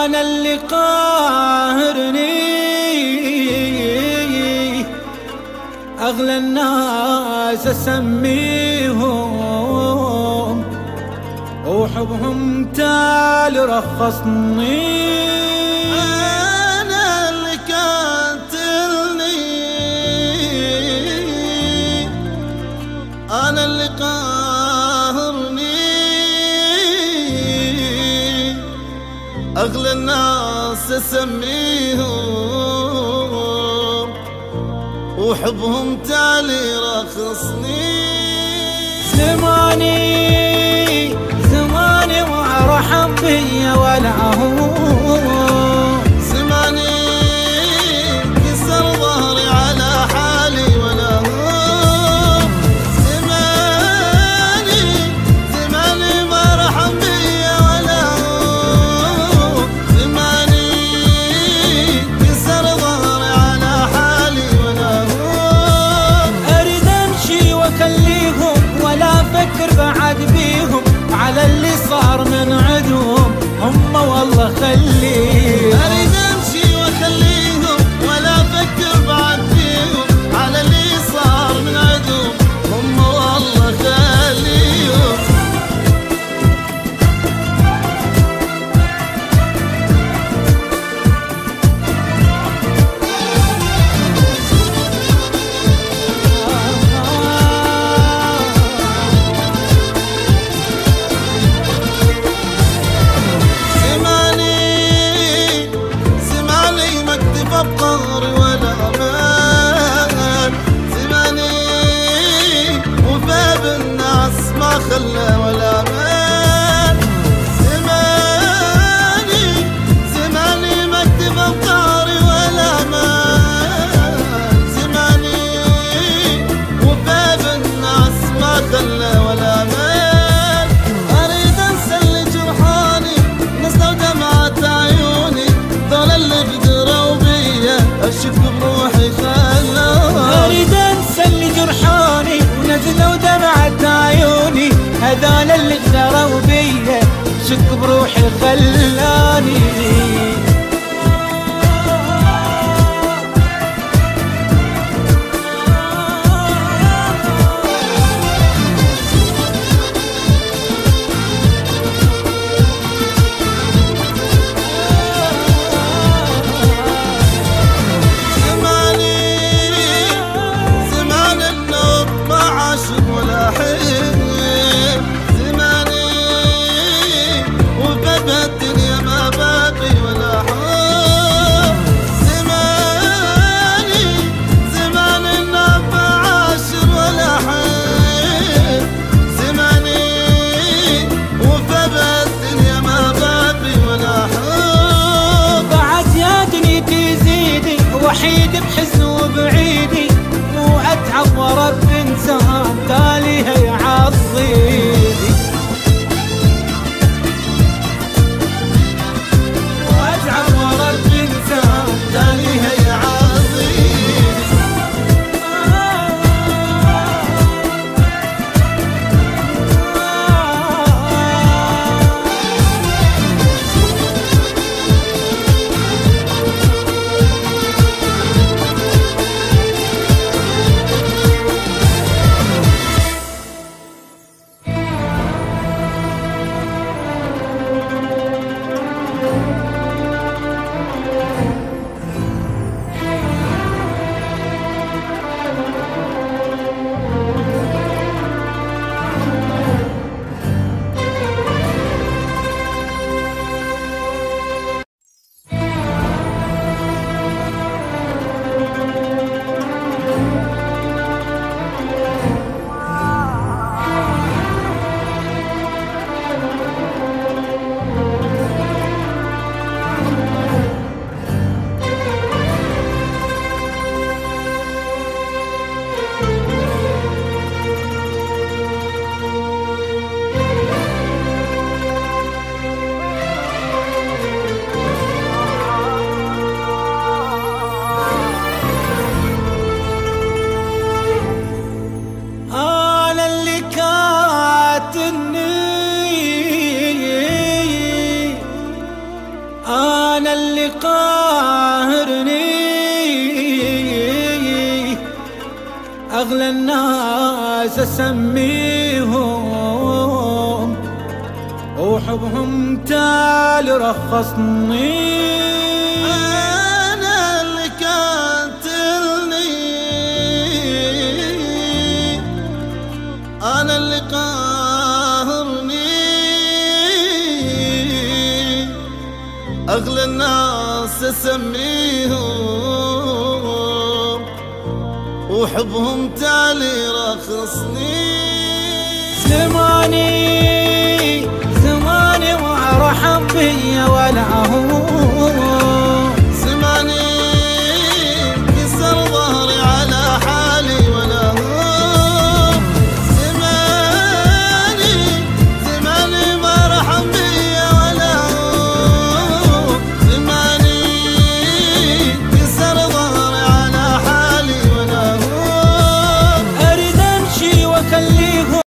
أنا اللي قاهرني أغلى الناس أسميهم وحبهم تالي رخصني. أنا اللي قاتلني، أنا اللي قاهرني أغلى الناس أسميهم وحبهم تالي رخصني. زماني ما رحم بيا ولا هو، زماني كسر ظهري على حالي ولا هو، زماني ما رحم بيا ولا هو، زماني كسر ظهري على حالي ولا هو. أريد أمشي وأخليهم ولا أفكر بعد بيهم على اللي صار من عدوهم هم والله خليهم. أريد أمشي وأخليهم ولا أفكر بعد فيهم على اللي صار من عدوهم هم والله خليهم. بقهر ولا امان، زماني وباب الناس ما خلى ولا امان، زماني مكتب بقهر ولا امان، زماني وباب الناس ما خلى ولا امان. اريد انسى اللي جرحاني نزلوا دمعة عيوني، ذول اللي قدروا أشك بروحي خلاني. أريد أنسى اللي جرحاني ونزلوا دمعة عيوني، هذول اللي غدروا بيا شك بروحي خلاني. زماني وباب الدنيا أنا اللي قاهرني أغلى الناس أسميهم وحبهم تالي رخصني. أنا اللي قاتلني أنا اللي قاهرني أغلى الناس أسميهم وحبهم تالي رخصني. زماني